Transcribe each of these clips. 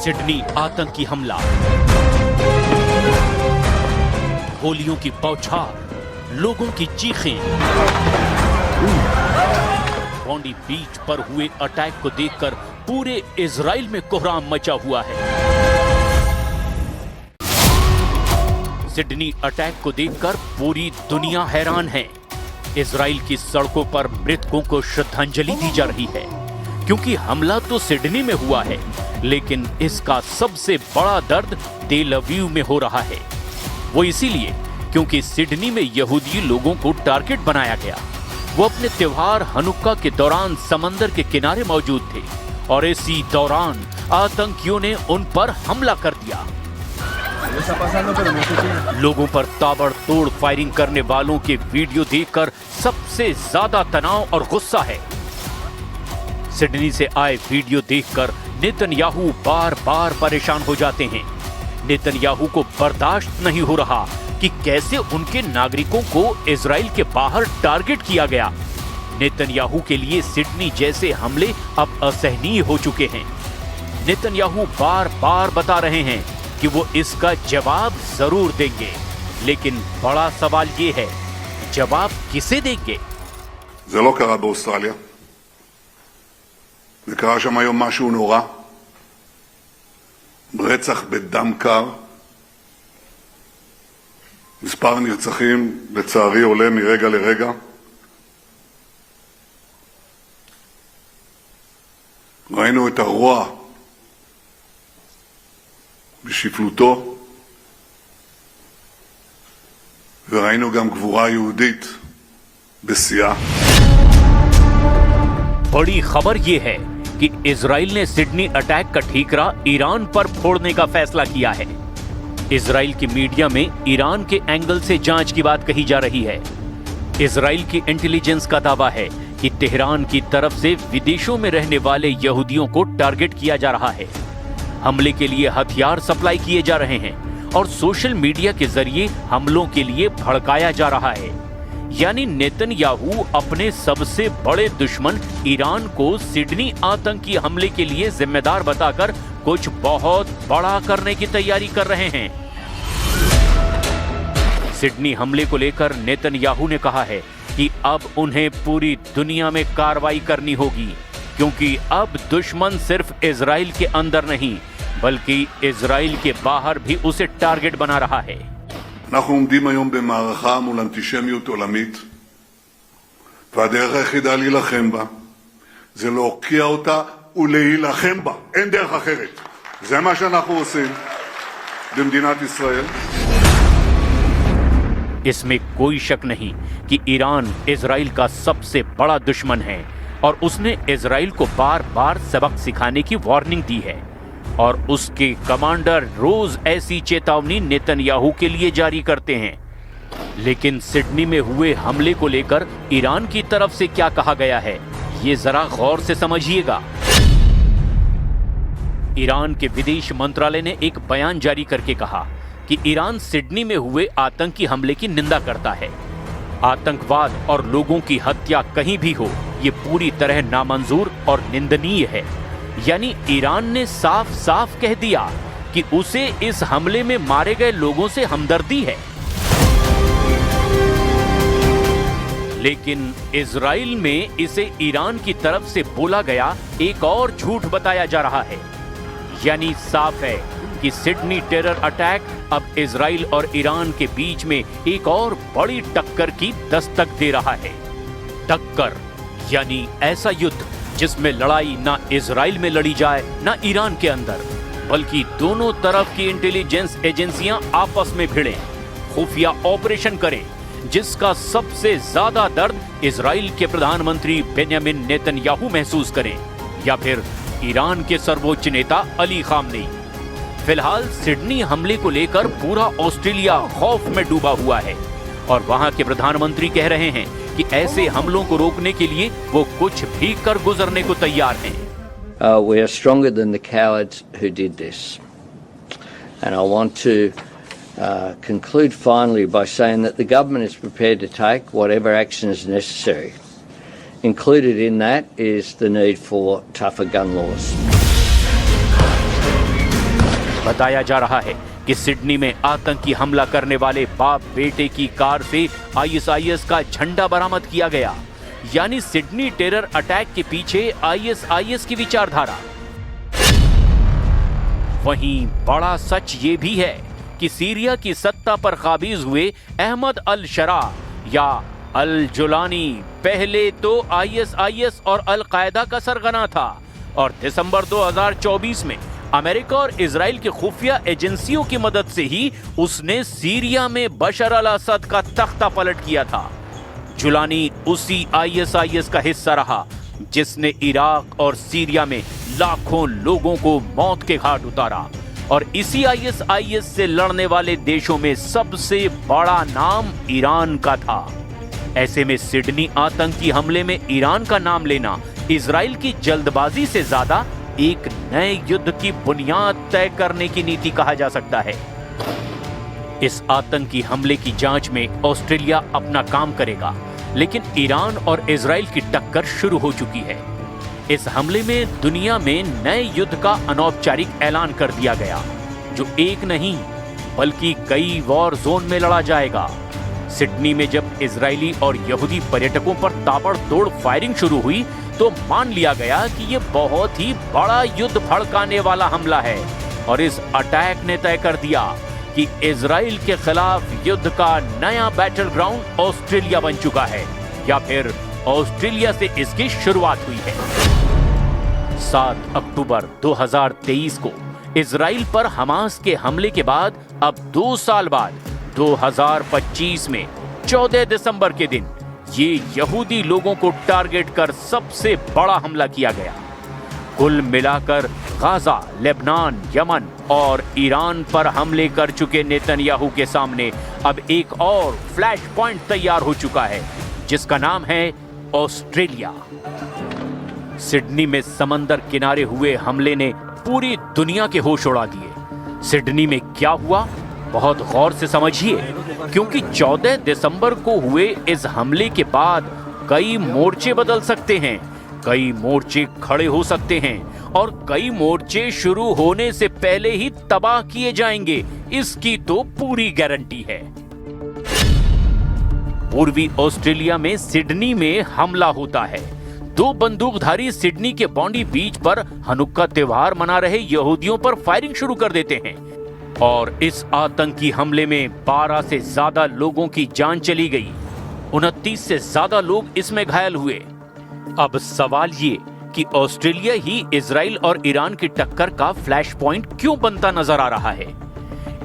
Sydney आतंकी हमला, गोलियों की बौछार, लोगों की चीखें। बॉन्डी बीच पर हुए अटैक को देखकर पूरे इजराइल में कोहराम मचा हुआ है। सिडनी अटैक को देखकर पूरी दुनिया हैरान है। इजराइल की सड़कों पर मृतकों को श्रद्धांजलि दी जा रही है, क्योंकि हमला तो सिडनी में हुआ है, लेकिन इसका सबसे बड़ा दर्द तेल अवीव में हो रहा है। वो इसीलिए क्योंकि सिडनी में यहूदी लोगों को टारगेट बनाया गया। वो अपने त्योहार हनुक्का के दौरान समंदर के किनारे मौजूद थे और इसी दौरान आतंकियों ने उन पर हमला कर दिया। लोगों पर ताबड़तोड़ फायरिंग करने वालों के वीडियो देखकर सबसे ज्यादा तनाव और गुस्सा है। सिडनी से आए वीडियो देखकर नेतन्याहू बार बार परेशान हो जाते हैं। नेतन्याहू को बर्दाश्त नहीं हो रहा कि कैसे उनके नागरिकों को इजराइल के बाहर टारगेट किया गया। नेतन्याहू के लिए सिडनी जैसे हमले अब असहनीय हो चुके हैं। नेतन्याहू बार बार बता रहे हैं कि वो इसका जवाब जरूर देंगे, लेकिन बड़ा सवाल ये है, जवाब किसे देंगे? זה לא קרה באוסטרליה. זה קרה שם היום משהו נורא. רצח בדם קר. מספר נרצחים לצערי עולה מרגע לרגע. ראינו את הרוע בשפלותו, וראינו גם גבורה יהודית בשיאה. बड़ी खबर यह है कि इजराइल ने सिडनी अटैक का ठीकरा ईरान पर फोड़ने का फैसला किया है। इजराइल की मीडिया में ईरान के एंगल से जांच की बात कही जा रही है। इजराइल की इंटेलिजेंस का दावा है कि तेहरान की तरफ से विदेशों में रहने वाले यहूदियों को टारगेट किया जा रहा है। हमले के लिए हथियार सप्लाई किए जा रहे हैं और सोशल मीडिया के जरिए हमलों के लिए भड़काया जा रहा है। यानी नेतन्याहू अपने सबसे बड़े दुश्मन ईरान को सिडनी आतंकी हमले के लिए जिम्मेदार बताकर कुछ बहुत बड़ा करने की तैयारी कर रहे हैं। सिडनी हमले को लेकर नेतन्याहू ने कहा है कि अब उन्हें पूरी दुनिया में कार्रवाई करनी होगी, क्योंकि अब दुश्मन सिर्फ इजराइल के अंदर नहीं बल्कि इजराइल के बाहर भी उसे टारगेट बना रहा है। אנחנו עומדים היום במערכה מול אנטישמיות עולמית, והדרך היחידה להילחם בה זה להוקיע אותה ולהילחם בה. אין דרך אחרת. זה מה שאנחנו עושים במדינת ישראל. इसमें कोई शक नहीं कि ईरान इजराइल का सबसे बड़ा दुश्मन है और उसने इजराइल को बार बार सबक सिखाने की वार्निंग दी है और उसके कमांडर रोज ऐसी चेतावनी नेतन्याहू के लिए जारी करते हैं। लेकिन सिडनी में हुए हमले को लेकर ईरान की तरफ से क्या कहा गया है, ये जरा गौर से समझिएगा। ईरान के विदेश मंत्रालय ने एक बयान जारी करके कहा कि ईरान सिडनी में हुए आतंकी हमले की निंदा करता है। आतंकवाद और लोगों की हत्या कहीं भी हो, ये पूरी तरह नामंजूर और निंदनीय है। यानी ईरान ने साफ साफ कह दिया कि उसे इस हमले में मारे गए लोगों से हमदर्दी है। लेकिन इजराइल में इसे ईरान की तरफ से बोला गया एक और झूठ बताया जा रहा है। यानी साफ है कि सिडनी टेरर अटैक अब इजराइल और ईरान के बीच में एक और बड़ी टक्कर की दस्तक दे रहा है। टक्कर यानी ऐसा युद्ध जिसमें लड़ाई ना इजराइल में लड़ी जाए ना ईरान के अंदर, बल्कि दोनों तरफ की इंटेलिजेंस एजेंसियां आपस में भिड़ें, खुफिया ऑपरेशन करें, जिसका सबसे ज्यादा दर्द इजराइल के प्रधानमंत्री बेंयामिन नेतन्याहू महसूस करें या फिर ईरान के सर्वोच्च नेता अली खामनेई। फिलहाल सिडनी हमले को लेकर पूरा ऑस्ट्रेलिया खौफ में डूबा हुआ है और वहां के प्रधानमंत्री कह रहे हैं कि ऐसे हमलों को रोकने के लिए वो कुछ भी कर गुजरने को तैयार हैं। We are stronger than the cowards who did this. And I want to conclude finally by saying that the government is prepared to take whatever action is necessary. Included in that is the need for tougher gun laws. बताया जा रहा है कि Sydney में आतंकी हमला करने वाले बाप बेटे की कार से आईएसआईएस का झंडा बरामद किया गया। यानी सिडनी टेरर अटैक के पीछे आईएसआईएस की विचारधारा। वहीं बड़ा सच ये भी है कि सीरिया की सत्ता पर काबिज हुए अहमद अल शरा या अल जुलानी पहले तो आईएसआईएस और अल कायदा का सरगना था और दिसंबर 2024 में अमेरिका और इजराइल की खुफिया एजेंसियों की मदद से ही उसने सीरिया में बशर अल असद का तख्ता पलट किया था। जुलानी उसी आईएसआईएस का हिस्सा रहा जिसने इराक और सीरिया में लाखों लोगों को मौत के घाट उतारा और इसी आईएसआईएस से लड़ने वाले देशों में सबसे बड़ा नाम ईरान का था। ऐसे में सिडनी आतंकी हमले में ईरान का नाम लेना इजराइल की जल्दबाजी से ज्यादा एक नए युद्ध की बुनियाद तय करने की नीति कहा जा सकता है। इस आतंकी हमले की जांच में ऑस्ट्रेलिया अपना काम करेगा, लेकिन ईरान और इजराइल की टक्कर शुरू हो चुकी है। इस हमले में दुनिया में नए युद्ध का अनौपचारिक ऐलान कर दिया गया, जो एक नहीं बल्कि कई वॉर जोन में लड़ा जाएगा। सिडनी में जब इजरायली और यहूदी पर्यटकों पर ताबड़तोड़ फायरिंग शुरू हुई तो मान लिया गया कि यह बहुत ही बड़ा युद्ध भड़काने वाला हमला है और इस अटैक ने तय कर दिया कि इजराइल के खिलाफ युद्ध का नया बैटल ग्राउंड ऑस्ट्रेलिया बन चुका है या फिर ऑस्ट्रेलिया से इसकी शुरुआत हुई है। 7 अक्टूबर 2023 को इजराइल पर हमास के हमले के बाद अब 2 साल बाद 2025 में 14 दिसंबर के दिन ये यहूदी लोगों को टारगेट कर सबसे बड़ा हमला किया गया। कुल मिलाकर गाजा, लेबनान, यमन और ईरान पर हमले कर चुके नेतन्याहू के सामने अब एक और फ्लैश पॉइंट तैयार हो चुका है जिसका नाम है ऑस्ट्रेलिया। सिडनी में समंदर किनारे हुए हमले ने पूरी दुनिया के होश उड़ा दिए। सिडनी में क्या हुआ बहुत गौर से समझिए, क्योंकि 14 दिसंबर को हुए इस हमले के बाद कई मोर्चे बदल सकते हैं, कई मोर्चे खड़े हो सकते हैं और कई मोर्चे शुरू होने से पहले ही तबाह किए जाएंगे, इसकी तो पूरी गारंटी है। पूर्वी ऑस्ट्रेलिया में सिडनी में हमला होता है। 2 बंदूकधारी सिडनी के बॉन्डी बीच पर हनुक्का त्योहार मना रहे यहूदियों पर फायरिंग शुरू कर देते हैं और इस आतंकी हमले में 12 से ज्यादा लोगों की जान चली गई, 29 से ज्यादा लोग इसमें घायल हुए। अब सवाल ये कि ऑस्ट्रेलिया ही इजराइल और ईरान की टक्कर का फ्लैश पॉइंट क्यों बनता नजर आ रहा है।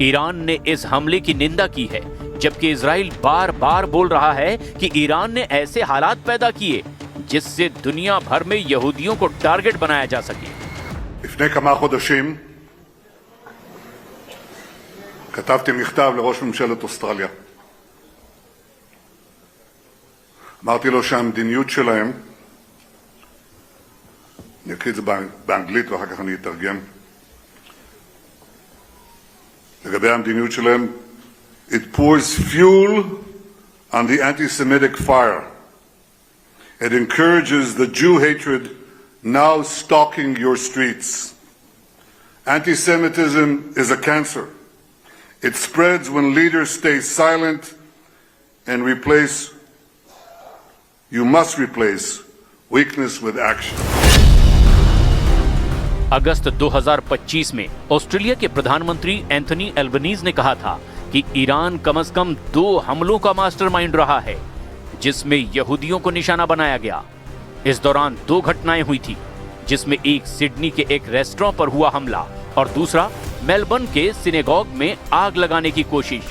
ईरान ने इस हमले की निंदा की है, जबकि इजराइल बार बार बोल रहा है कि ईरान ने ऐसे हालात पैदा किए जिससे दुनिया भर में यहूदियों को टारगेट बनाया जा सके। לפני כמה חודשים כתבתי מכתב לראש ממשלת אוסטרליה. אמרתי לו שהמדיניות שלהם, אני אקריא את זה באנגלית ואחר כך אני אתרגם, לגבי המדיניות שלהם, it pours fuel on the anti-Semitic fire. It encourages the Jew hatred now stalking your streets. Anti-Semitism is a cancer. It spreads when leaders stay silent and you must replace weakness with action. अगस्त 2025 में Australia के प्रधानमंत्री Anthony Albanese ने कहा था कि Iran कम से कम 2 हमलों का मास्टरमाइंड रहा है जिसमें यहूदियों को निशाना बनाया गया। इस दौरान 2 घटनाएं हुई थी, जिसमें एक सिडनी के एक रेस्टोरेंट पर हुआ हमला और दूसरा मेलबर्न के सिनेगॉग में आग लगाने की कोशिश।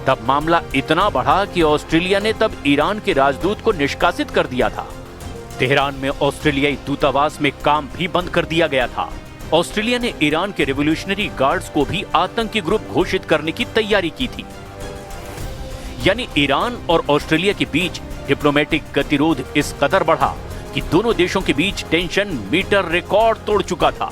तब मामला इतना बढ़ा कि ऑस्ट्रेलिया ने तब ईरान के राजदूत को निष्कासित कर दिया था। तेहरान में ऑस्ट्रेलियाई दूतावास में काम भी बंद कर दिया गया था। ऑस्ट्रेलिया ने ईरान के रिवॉल्यूशनरी गार्ड्स को भी आतंकी ग्रुप घोषित करने की तैयारी की थी। यानी ईरान और ऑस्ट्रेलिया के बीच डिप्लोमेटिक गतिरोध इस कदर बढ़ा कि दोनों देशों के बीच टेंशन मीटर रिकॉर्ड तोड़ चुका था।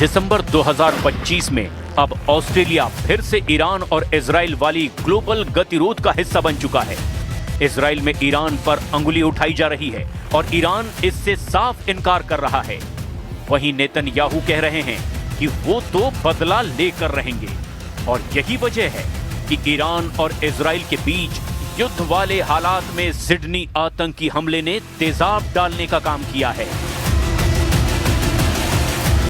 दिसंबर 2025 में अब ऑस्ट्रेलिया फिर से ईरान और इजराइल वाली ग्लोबल गतिरोध का हिस्सा बन चुका है। इजराइल में ईरान पर अंगुली उठाई जा रही है और ईरान इससे साफ इनकार कर रहा है। वहीं नेतन्याहू कह रहे हैं कि वो तो बदला लेकर रहेंगे और यही वजह है कि ईरान और इजराइल के बीच युद्ध वाले हालात में सिडनी आतंकी हमले ने तेजाब डालने का काम किया है।